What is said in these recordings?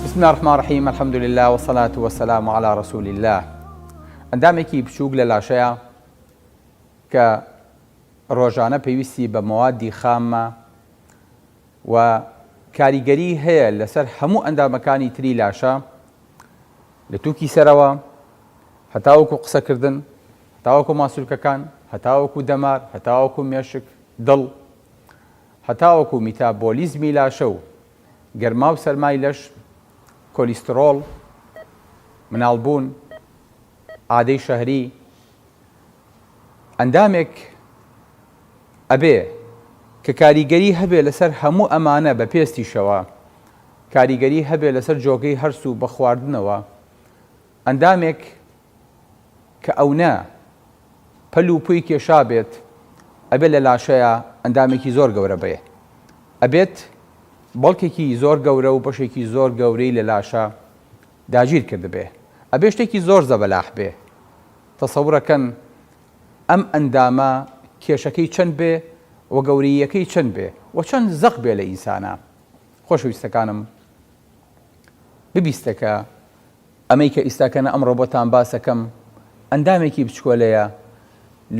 بسم الله الرحمن الرحيم. الحمد لله والصلاة والسلام على رسول الله. ئەندامێکی بچووک لە لاشەیە کە ڕۆژانە پێویستی بە مەوادی خامە و کاریگەری هەیە لەسەر هەموو ئەندامەکانی تری لاشە، لە تووکی سەرەوە هەتاوەکو قسەکردن، هەتاوەکو ماسوولکەکان، هەتاوەکو دەمار، هەتاوەکو مێشک، دڵ، هەتاوەکو میتابۆلیزمی لاشە و گەرما و سەرمای لەش، کۆلیسترۆڵ، مناڵبوون، عادەی شەهری. ئەندامێک ئەبێ کە کاریگەری هەبێ لەسەر هەموو ئەمانە بە پێستیشەوە، کاریگەری هەبێ لەسەر جۆگەی هەرس و بە خواردنەوە. ئەندامێک کە ئەونا پەل و پووی کێشا بێت ئەبێ لە لاشەیە ئەندامێکی زۆر گەورە بێ، ئەبێت بەڵکێکی زۆر گەورە و بەشێکی زۆر گەورەی لە لاشە داگیر کرد بێ، ئەبێ شتێکی زۆر زەبەلاح بێ. تەسەوڕەکەن ئەم ئەندامە کێشەکەی چەند بێ و گەورەیەکەی چەند بێ و چەند زەق بێ لە ئینسانە. خۆشەویستەکانم، ببیستەکە ئەمەی کە ئیستاکەنە ئەمڕۆ بۆتان باسەکەم ئەندامێکی بچکۆلەیە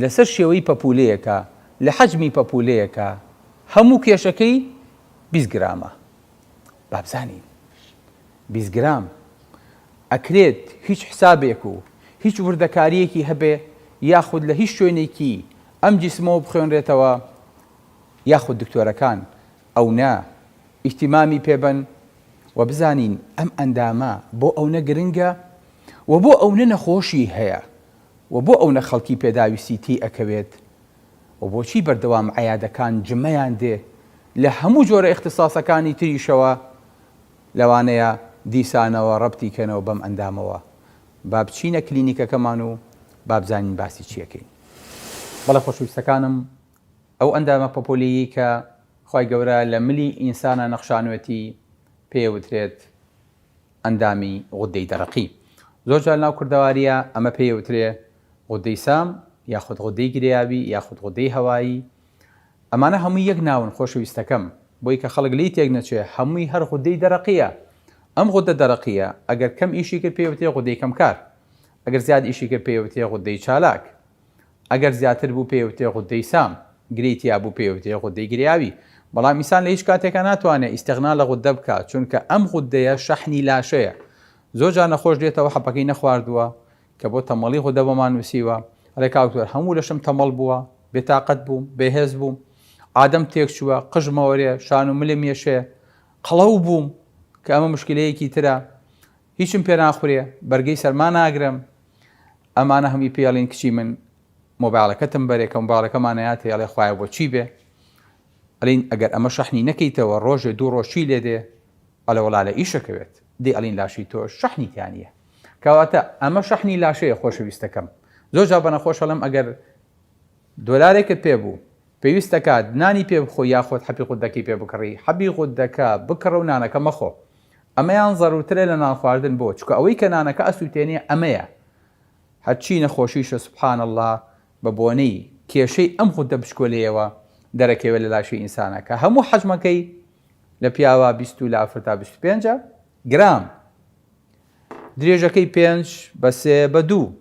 لەسەر شێوەی پەپولەیەکە، لە حەجمی پەپولەیەکە، هەموو کێشەکەی 20 گرامە. بابزانین 20 گرام ئەکرێت هیچ حسابێک و هیچ وردەکاریەکی هەبێ یاخود لە هیچ شوێنێکی ئەم جسمەوە بخوێنرێتەوە، یاخود دکتۆرەکان ئەو نا ئیحتیمامی پێبن و بزانین ئەم ئەندامە بۆ ئەوە گرنگە و بۆ ئەوە نەخۆشی هەیە و بۆ ئەوە خەڵکی پێداویستی تی ئەکەوێت و بۆچی بەردەوام عەیادەکان جمەیان دێ لە هەموو جۆرە ئیختیساسەکانی تریشەوە لەوانەیە دیسانەوە ڕەبتی کەنەوە بەم ئەندامەوە. با بچینە کلینیکەکەمان و بابزانین باسی چیەکەین. بەڵێ خۆشەویستەکانم، ئەو ئەندامە پەپۆلیەیی کە خی گەورە لە ملی ئینسانە نەخشانوێتی پێوترێت ئەندامی غودەی دەرەقی. زۆر جار ناو کوردەواریە ئەمە پێوترێ غودەی سام یاخود غودەی گریاوی یاخود غودەی هەوایی. ئەمانە هەمووی یەک ناون خۆشەویستەکەم، بۆی کە خەڵک لی تێک نەچێ هەمووی هەر غودەی دەرەقیە. ئەم غودە دەرەقیە ئەگەر کەم ئیشی کرد پێوتێ غودەی کەمکار، ئەگەر زیاد ئیشی کرد پێوتێ غودەی چالاک، ئەگەر زیاتر بوو پێوتێ غودەی سام، گرێتیا بوو پێوتێ غودەی گریاوی. بەڵام ئینسان لە هیچ کاتێکە ناتوانێت ئیستیغنا لە غودە بکات، چونکە ئەم غودەیە شەحنی لاشەیە. زۆر جار نەخۆش دێتەوە حەپەکەی نەخواردووە کە بۆ تەمەڵی غودە بۆمان نووسیوە، ئەڵێ کاکتۆر هەموو لەشم تەمەڵ بووە، بێتاقەت بووم، بێهێز بووم، ئادەم تێک چووە، قژمەوەرێ، شان و ملم مێشێ، قەڵەو بووم کە ئەمە مشکلەیەکی ترە، هیچم پێ ناخورێ، بەرگەی سەرما ناگرم. ئەمانە هەمی پێڵین کچی من مۆبایلەکەتم بەرێ کە مۆبایلەکەمانەیەتی ئەڵێ خوایە بۆ چی بێ؟ ئەلین ئەگەر ئەمە شەحنی نەکەیتەوە ڕۆژێ دوو ڕۆژی لێ دێ، ئەلە وەڵا لە ئیشەکەوێت دێ ئەلین لاشی تۆ شەحنی تیانە. کەواتە ئەمە شەحنی لاشەیە خۆشەویستەکەم. زۆر جا بەنەخۆش ئەڵێم ئەگەر دۆلارێکت پێ بوو پێویست دەکات نانی پێ بخۆ یاخۆت حەبی غودەکەی پێ بکڕی، حەبی غودەکە بکڕە و نانەکە مەخۆ. ئەمەیان زەڕوترە لە نان خواردن بۆ، چکە ئەوەی کە نانەکە ئەسووتێنێ ئەمەیە. هەرچی نەخۆشیشە سوبحان الله بە بۆنەی کێشەی ئەم غودە بچکۆلەیەوە دەرەکەوێت لە لاشی ئینسانە کە هەموو حەجمەکەی لە پیاوە 20 لە 40 تا 25 گرام، درێژەکەی 5 بە 3 بە 2.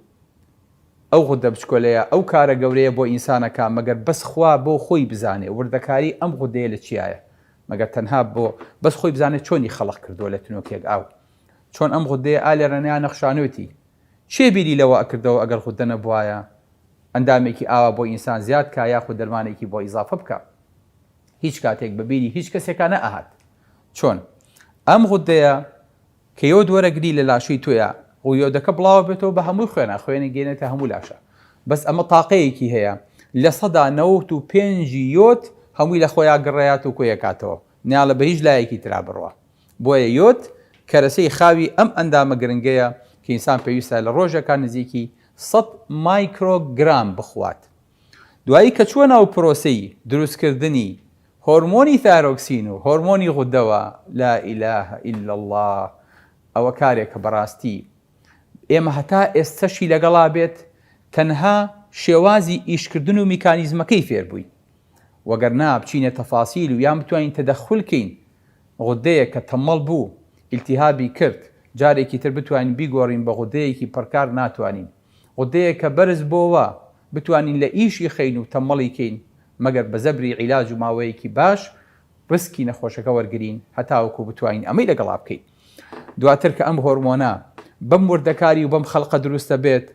ئەو غودە بچکۆلەیە ئەو کارە گەورەیە بۆ ئینسانەکە، مەگەر بەس خوا بۆ خۆی بزانێ وردەکاری ئەم غودەیە لە چیایە، مەگەر تەنها بۆ بەس خۆی بزانێت چۆنی خەڵق کردووە لە تونۆکێک ئاو، چۆن ئەم غودەیە ئالێ ڕێنەیان نەخشانوێتی چێ بیری لەوە ئەکردەوە ئەگەر غودە نەبوایە ئەندامێکی ئاوا بۆ ئینسان زیاد کا یاخود دەرمانێکی بۆ ئیزافە بکە، هیچ کاتێک بەبیری هیچ کەسێکا نەئەهات. چۆن ئەم غودەیە کە یۆد وەرەگری لە لاشەی تۆیە و یۆدەکە بڵاو بێتەوە بە هەمووی خوێنە گێنێتە هەموو لاشە، بەس ئەمە تاقەیەکی هەیە لە 95 یۆد هەمووی لە خۆیان گڕێات و کۆیەکاتەوە، نیاڵە بە هیچ لایەکی ترا بڕوە. بۆیە یۆد کەرەسەی خاوی ئەم ئەندامە گرنگەیە کە ئینسان پێویستە لە ڕۆژەکان نزیکی 100 مایکرۆگرام بخوات. دوایی کە چووە ناو پرۆسەی دروستکردنی هۆرمۆنی تایرۆکسین و هۆرمۆنی غودەوە، لا ئیلاهە ئیلا الله، ئەوە کارێکە بەڕاستی ئێمە هەتا ئێستەشی لەگەڵا بێت تەنها شێوازی ئیشکردن و میکانیزمەکەی فێر بووین وەگەرنا بچینە تەفاسیل و یان بتوانین تەدەخولکەین غودەیە کە تەمەڵ بوو ئیلتیهابی کرد جارێکی تر بتوانین بیگۆڕین بە غودەیەکی پڕکار ناتوانین غودەیە کە بەرز بۆوە بتوانین لە ئیشی خەین و تەمەڵی کەین مەگەر بە زەبری عیلاج و ماوەیەکی باش ڕسکی نەخۆشەکە وەرگرین هەتاوەکو بتوانین ئەمەی لەگەڵا بکەین. دواتر کە ئەم هۆرمۆنە بەم وردەکاری و بەم خەڵقە دروستە بێت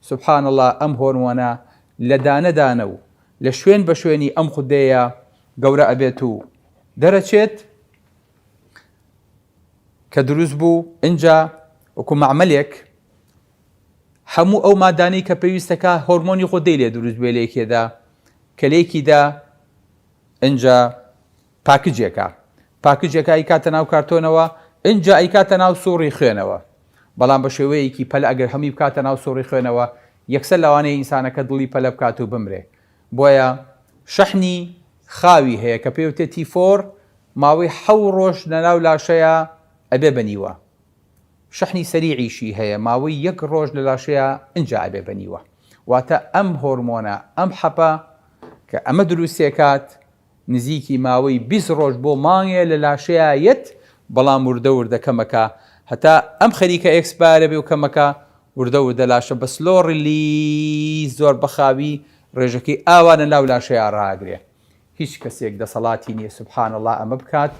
سوبحان الله ئەم هۆرمۆنە لە دانەدانە و لە شوێن بە شوێنی ئەم خودەیە گەورە ئەبێت و دەرەچێت کە دروست بوو ئینجا وەکو مەعمەلێک هەموو ئەو مادانەی کە پێویستەکە هۆرمۆنی خودەی لێ دروست بێ لێکێدا کە لێکیدا ئینجا پاکجێکە ئەیکاتە ناو کارتۆنەوە ئینجا ئەیکاتە ناو سووڕی خوێنەوە بەڵام بە شێوەیەکی پەلە ئەگەر هەمی بکاتە ناو سووڕی خوێنەوە یەکسەر لەوانەیە ئینسانەکە دڵی پەلە بکات و بمرێ. بۆیە شەحنی خاوی هەیە کە پێوتێت T4 ماوەی 7 ڕۆژ لەناو لاشەیە ئەبێ بەنیوە. شەحنی سەریعیشی هەیە ماوەی 1 ڕۆژ لە لاشەیە ئینجا ئەبێ بەنیوە. واتە ئەم هۆرمۆنە ئەم حەپە کە ئەمە دروستێکات نزیکی ماوەی 20 ڕۆژ بۆ مانگێ لە لاشەیە یەت بەڵام وردە وردەکەمەکە هەتا ئەم خەریکە ئێکسپایرە بێ و کەمەکە وردە وردە لاشە بە سلۆڕلی زۆر بەخاوی ڕێژەکەی ئاوانە ناو لاشەیە ڕاگرێ. هیچ کەسێک دەسەڵاتی نییە سوبحان الله ئەمە بکات.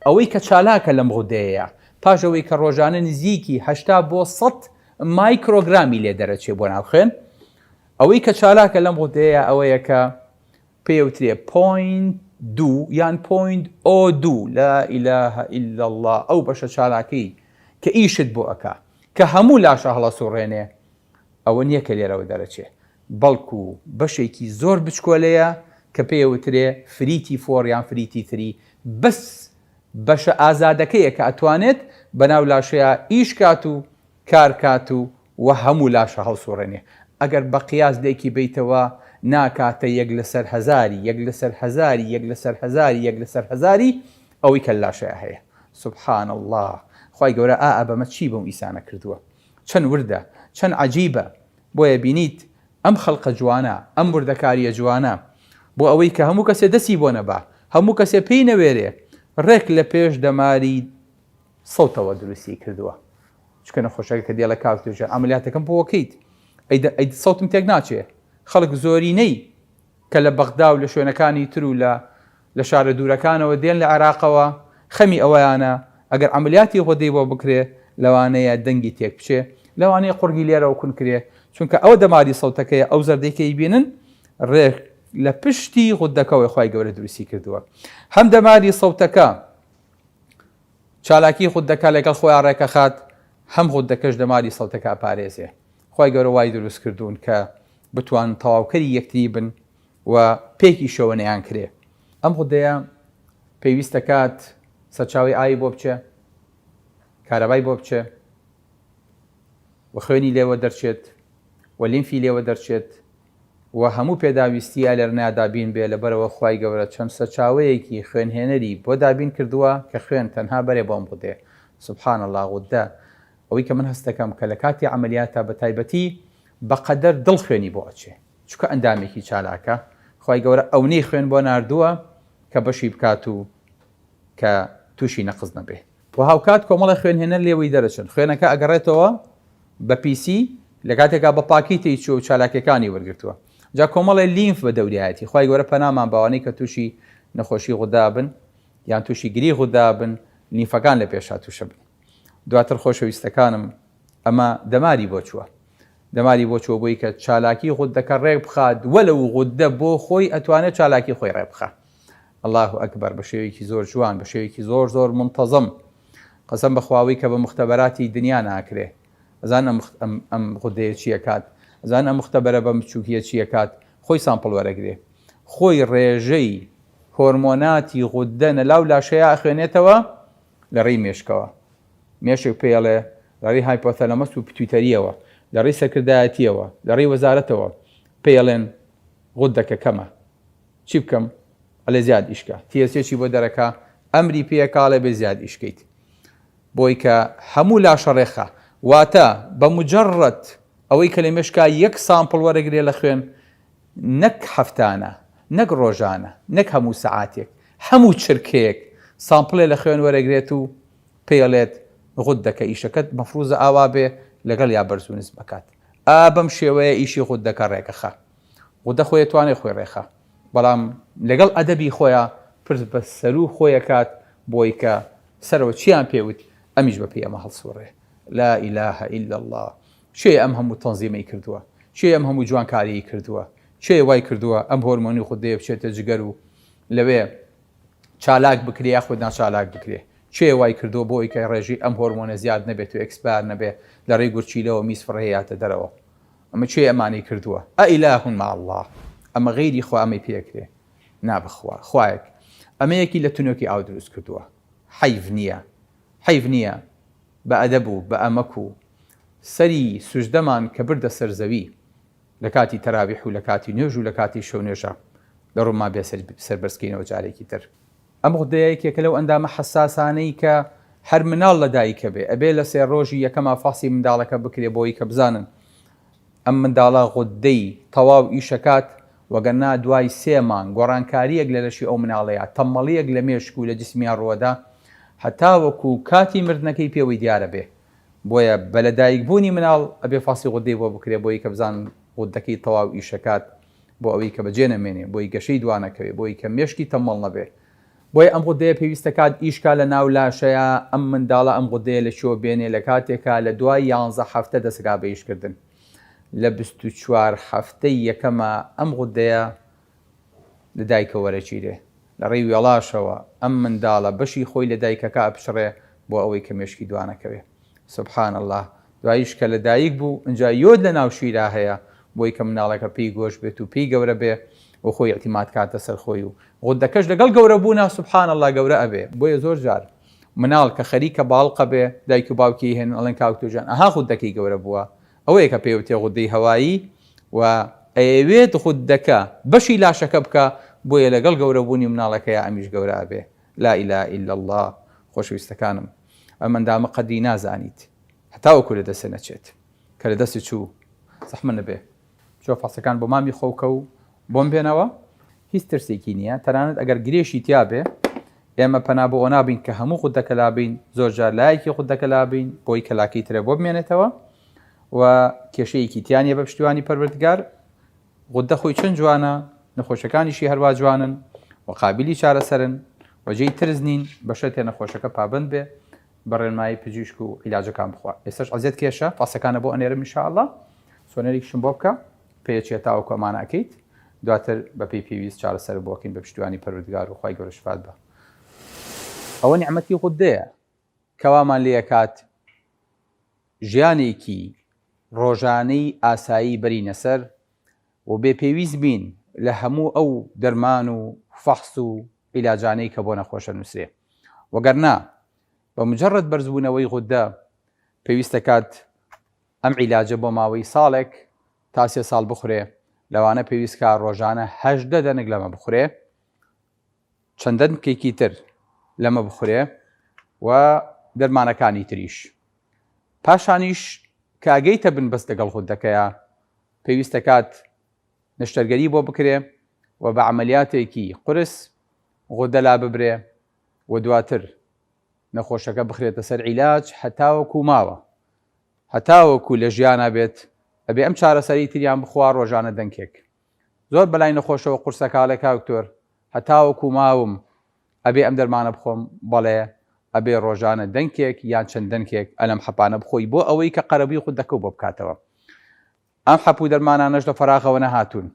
ئەوەی کە چالاکە لەم غودەیە پاش ئەوەی کە ڕۆژانە نزیکی 80 بۆ 100 مایکرۆگرامی لێ دەرەچێ بۆ ناو خوێن ئەوەی کە چالاکە لەم غودەیە ئەوەیە کە پێوترێ 0.2 یان 0.02 لا إله إلا الله ئەو بەشە چالاکەی کە ئیشت بۆ ئەکا کە هەموو لاشە هەڵە سوڕێنێ ئەوە نییە کە لێرەوە دەرەچێ بەڵکو بەشێکی زۆر بچکۆلەیە کە پێوترێ فریتی 4 یان فریتی 3 بەس بەشە ئازادەکەیە کە ئەتوانێت بەناو لاشەیە ئیش کات و کار کات و هەموو لاشە هەڵسوڕێنێ. ئەگەر بە قیاس لێکی بیتەوە ناکاتە 1 لەسەر 1000 1 لەسەر 1000 1 لەسەر 1000 1 لەسەر 1000 ئەوەی کە لاشەیە هەیە. سوبحان الله خوای گەورە بەمە چی بەم ئیسانە کردووە چەند وردە چەند عەجیبە. بۆیە بینیت ئەم خەڵقە جوانە ئەم وردەکاریە جوانە بۆ ئەوەی کە هەموو کەسێ دەستی بۆ نەبا هەموو کەسێ پێی نەوێرێ ڕێک لە پێش دەماری سەوتەوە دروستی کردووە. چکە نەخۆشەکە کە دێڵە کاوتێژە ئەمەلیاتەکەم بۆ وەکەیت ئەی سەوتم تێک ناچێ. خەڵک زۆرینەی کە لە بەغدا و لە شوێنەکانی تر و لە شارە دوورەکانەوە دێن لە عێراقەوە خەمی ئەوەیانە ئەگەر ئەمەلیاتی غودەی بۆ بکرێ لەوانەیە دەنگی تێک بچێ لەوانەیە قورگی لێرەوە کون کرێ چونکە ئەوە دەماری سەوتەکەیە ئەو زەردەکەی بینن ڕێک لە پشتی غودەکەەوەی خوای گەورە دروستی کردووە. هەم دەماری سەوتەکە چالاکی غودەکە لەگەڵ خۆیان ڕێکە خات هەم غودەکەش دەماری سەوتەکە پارێزێ. خوای گەورە وای دروست کردوون کە بتوان تەواوکەری یەکتری بن و پێکی شەوەنەیان کرێ. ئەم غودەیە پێویستە کات سەرچاوی ئاوی بۆ بچێ کارەبای بۆ بچێ و خوێنی لێوە دەرچێت و لیمفی لێوە دەرچێت و هەموو پێداویستیە لەرنیا دابین بێ لەبەرەوە خوای گەورە چەند سەرچاوەیەکی خوێنهێنەری بۆ دابین کردووە کە خوێن تەنها بەرێ بۆم غودێ. سوبحان الله غودە ئەوەی کە من هەست دەکەم کە لە کاتی عەمەلیاتە بە تایبەتی بەقەدەر دڵ خوێنی بۆ ئەچێ چونکە ئەندامێکی چالاکە خوای گەورە ئەونەی خوێن بۆ ناردووە کە بەشی بکات و کە تووشی نەقز نەبێ و هاوکات کۆمەڵی خوێنهێنەر لێوەی دەرەچن خوێنەکە ئەگەڕێتەوە بە پیسی لە کاتێکا بە پاکیتی چوە و چالاکیەکانی وەرگرتووە جا کۆمەڵی لیمف بە دەوریایەتی خوای گەورە پەنامان باوانەی کە تووشی نەخۆشی غودا بن یان تووشی گری غودا بن لیمفەکان لە پێشا تووشە بن. دواتر خۆشەویستەکانم ئەمە دەماری بۆ چووە دەماری بۆ چوە بۆی کە چالاکی غودەکە ڕێک بخات وەلەو غودە بۆ خۆی ئەتوانێت چالاکی خۆی ڕێ بخات. الله ئەکبەر بە شێوەیەکی زۆر جوان بە شێوەیەکی زۆر زۆر منتەزەم قەسەم بەخواوەی کە بە مختەبەراتی دنیا ناکرێ ئەزان ئەم غودەیە چیە کات ئەزان ئەم مختەبەرە بە بچووکیە چیە کات خۆی سامپڵ وەرەگرێ خۆی ڕێژەی هۆرمۆناتی غودە نەلاو لاشەیە ئەخوێنێتەوە لە ڕێی مێشکەوە مێشک پێڵێ لە ڕێی هایپۆتەلەمەس و پتویتەریەوە لە ڕێی سەرکردایەتیەوە لە ڕێی وەزارەتەوە پێڵێن غودەکە کەمە چی بکەم ئەلێ زیاد ئیشکە تیەسێکی بۆ دەرەکە ئەمری پێکاڵێ بێ زیاد ئیشکەیت بۆی کە هەموو لاشە ڕێخە واتە بە مجەڕەت ئەوەی کە لە مێشکا یەک سامپڵ وەرەگرێ لە خوێن نەک هەفتانە نەک ڕۆژانە، نەک هەموو سەعاتێک، هەموو چرکەیەک سامپڵێ لە خوێن وەرەگرێت و پێڵێت غودەکە ئیشەکەت مەفروزە ئاوا بێ لەگەڵ یا بەرز و نسب بکات. بەم شێوەیە ئیشی غودەکە ڕێکەخە. غودە خۆی توانێت خۆی ڕێخە، بەڵام لەگەڵ ئەدەبی خۆیان پرس بە سەر و خۆیەکات بۆی کە سەرەوە چیان پێوت ئەمیش بە پێی ئەمە هەڵسوڕێ. لا إله إلا الله. چێ ئەم هەموو تەنزیمەی کردووە، چێ ئەم هەموو جوانکاریی کردووە، چێ وای کردووە ئەم هۆرمۆنی خودەیە بچێتە جگەر و لەوێ چالاک بکرێ یا خۆ ناچالاک بکرێ، چێ وای کردووە بۆ ئەوەی کە ڕێژی ئەم هۆرمۆنە زیاد نەبێت و ئەکسپار نەبێ لە ڕێی گورچیلەوە میسفڕەیەاتە دەرەوە. ئەمە چێ ئەمانەی کردووە؟ ئەئیلاهٌ مع الله. ئەمە غەیری خوا ئەمەی پێکرێ نابخوا خوایەک. ئەمەیەکی لە تونۆکی ئاو دروست کردووە. حەیف نییە بە ئەدەب و بە ئەمەک و سەری سوژدەمان کە بردە سەرزەوی لە کاتی تەراویح و لە کاتی نوێژ و لە کاتی شەو نوێژە لە ڕووما بێ سەربەرزکەینەوە جارێکی تر. ئەم غودەیەکێکە لەو ئەندامە حەساسانەی کە هەر مناڵ لە دایکە بێ ئەبێ لە سێ ڕۆژی یەکەما فاسی منداڵەکە بکرێ بۆی کە بزانن ئەم منداڵە غودەی تەواو ئیشەکات، وەگەرنا دوای 3 مانگ گۆڕانکاریەک لە لەشی ئەو مناڵەیە تەمەڵیەک لە مێشک و لە جسمیان ڕوەدا هەتا وەکو کاتی مردنەکەی پێوەی دیارە بێ. بۆیە بە لەدایکبوونی مناڵ ئەبێ فاسی غودەی بۆ بکرێ بۆی کە بزان غودەکەی تەواو ئیشەکات بۆ ئەوەی کە بەجێ نەمێنێ، بۆی گەشەی دوانەکەوێ، بۆی کە مێشکی تەمەڵ نەبێ. بۆیە ئەم غودەیە پێویستەکات ئیشکا لە ناو لاشەیە ئەم منداڵە ئەم غودەیە لە شۆ بێنێ لە کاتێکا لە دوای 11 هەفتە دەسەگا بە ئیشکردن. لە 24 هەفتەی یەکەمە ئەم غودەیە لە دایکە وەرەگیرێ، لە ڕێی وێڵاشەوە ئەم منداڵە بەشی خۆی لە دایکەکە ئەپشڕێ بۆ ئەوەی کە مێشکی دوانەکەوێ. سبحان الله. دواییش کە لە دایک بوو ئەنجا یۆد لە ناو شیرا هەیە بۆی کە مناڵەکە پێی گۆش بێت و پێی گەورە بێ و خۆی ئەتیمات کاتە سەر خۆی و غودەکەش لەگەڵ گەورە بوونا سبحان الله گەورە ئەبێ. بۆیە زۆر جار مناڵ کە خەریکە باڵقە بێ دایک و باوکی هێن ئەڵێن کاکتۆجان ئەها غودەکەی گەورە بووە، ئەوەیە کە پێوتێ غودەی هەوایی و ئەوێت غودەکە بەشی لاشەکە بکە بۆیە لەگەڵ گەورە بوونی مناڵەکەیە ئەمیش گەورە ئەبێ. لا إله إلا الله. خۆشەویستەکانم ئەم ئەندامە قەدری نازانیت هەتاوەکو لە دەستە نەچێت کە لە دەستی چوو زەحمە نەبێ چۆ فاسەکان بۆ مامی خۆکە و بۆم بێنەوە هیچ ترسێکی نییە. تەنانەت ئەگەر گرێشی تیا بێ ئێمە پەنا بۆ ئەو نابین کە هەموو غودەکە لابین، زۆر جار لایەکی غودەکە لابین بۆی کە لاکەی ترە بۆ بمێنێتەوە و کێشەیەکی تیانە بە پشتیوانی پەروەردگار. غودە خۆی چەند جوانە، نەخۆشەکانیشی هەروە جوانن و قابلی چارەسەرن وەجێی ترس نین بەشە تێ نەخۆشەکە پابند بێ بە ڕێنمایی پزیشک و عیلاجەکان بخوا. ئێستش ئەزیێت کێشە فاسەکانە بۆ ئەنێرم ئینشاءالله سۆنەرێکیشم بۆ بکە پێچێت تاوەکو ئەمانە ئەکەیت دواتر بە پێی پێویست چارەسەر بۆکەین بە پشتیوانی پەروەردگار و خوای گەورە شفات بە. ئەوە نیعمەتی غودەیە کەوامان لێ کات ژیانێکی ڕۆژانەی ئاسایی بەرینە سەر و بێپێویست بین لە هەموو ئەو دەرمان و فەحس و عیلاجانەی کە بۆ نەخۆشە نووسێ. وەگەرنا بە مجرد بەرزبوونەوەی غودە پێویستە کات ئەم عیلاجە بۆ ماوەی ساڵێک تا 3 ساڵ بخورێ، لەوانە پێویستکە ڕۆژانە 18 دەنگ لەمە بخورێ، چەندە دنکێکی تر لەمە بخورێ و دەرمانەکانی تریش. پاشانیش کاگەیتە بن بەست لەگەڵ غودەکەیە پێویستە کات نشتەرگەری بۆ بکرێ و بە عملیاتێکی قورس غودە لا ببرێ و دواتر نەخۆشەکە بخرێتە سەر عیلاج هەتاوەکو ماوە، هەتاوەکو لە ژیانە بێت ئەبێ ئەم چارەسەری تریان بخوا ڕۆژانە دەنکێک. زۆر بەلای نەخۆشەوە قورسەکە کاکتۆر هەتاوەکو ماوم ئەبێ ئەم دەرمانە بخۆم، بەڵێ ئەبێ ڕۆژانە دەنکێک یان چەند دەنکێک ئەلەم حەپانە بخۆی بۆ ئەوەی کە قەرەبی غودەکە بۆ بکاتەوە. ئەم حەپوو دەرمانانەش لە فەراغەوە نەهاتوون،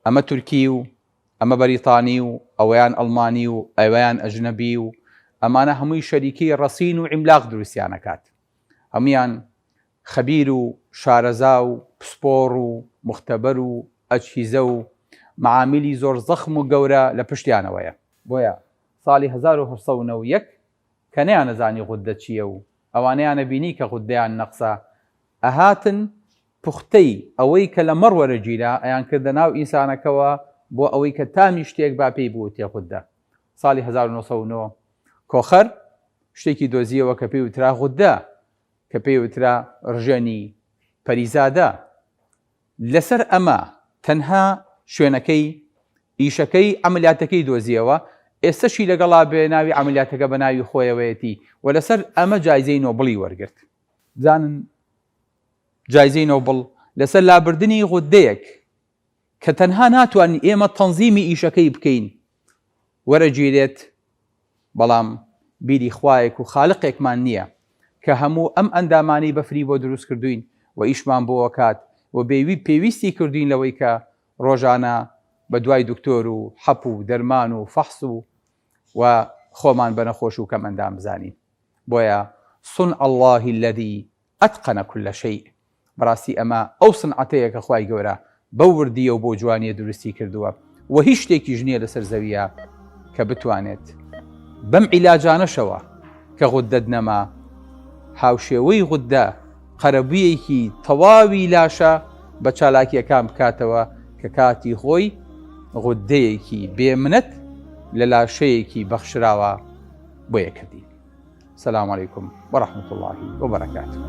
ئەمە تورکی و ئەمە بەریتانی و ئەوەیان ئەڵمانی و ئەوەیان ئەژنەبی و ئەمانە هەمووی شەریکی ڕەسین و عیملاق دروستیانەکات، هەمویان خەبیر و شارەزا و پسپۆڕ و مختەبەر و ئەجهیزە و معامیلی زۆر زەخم و گەورە لە پشتیانەوەیە. بۆیە ساڵی 1991 کە نەیانەزانی غودە چییە و ئەوانەیانە بینی کە غودەیان نەقسە ئەهاتن پوختەی ئەوەی کە لە مەڕ وەرەگیرا ئەیان کردە ناو ئینسانەکەوە بۆ ئەوەی کە تامی شتێک با پێی بوو تێ غودە. ساڵی 1990 کۆخەر شتێکی دۆزیەوە کە پێی وترا غودە، کە پێی وترا ڕژێنی پەریزادە. لەسەر ئەمە تەنها شوێنەکەی ئیشەکەی ئەمەلیاتەکەی دۆزیەوە، ئێستاشی لەگەڵا بێ ناوی ئەمەلیاتەکە بە ناوی خۆیەوەیەتی و لەسەر ئەمە جایزەی نۆبڵی وەرگرت. زانن جایزەی نۆبڵ لەسەر لابردنی غودەیەک کە تەنها ناتوانین ئێمە تەنزیمی ئیشەکەی بکەین وەرەگیرێت، بەڵام بیری خوایەک و خالقێکمان نییە کە هەموو ئەم ئەندامانەی بەفری بۆ دروست کردوین و ئیشمان بۆ کات و پێویستی کردوین لەوەی کە ڕۆژانە بە دوای دکتۆر و حەپ و دەرمان و فەحس و خۆمان بە نەخۆش و کەم ئەندام بزانین. بۆیە صنع الله الذي أتقن كل شيء، بەڕاستی ئەمە ئەو سنعەتەیە کە خوای گەورە بەو وردیە و بۆ جوانیە دروستی کردووە و هیچ شتێکیش نییە لەسەر زەویە کە بتوانێت بەم عیلاجانەشەوە کە غودەت نەما هاوشێوەی غودە قەرەبوویەکی تەواوی لاشە بە چالاکیەکان بکاتەوە کە کاتی خۆی غودەیەکی بێمنەت لە لاشەیەکی بەخشراوە بۆ یەکردی. سلام علیکم وەرەحمەتوڵڵاهی وبەرەکاتوه.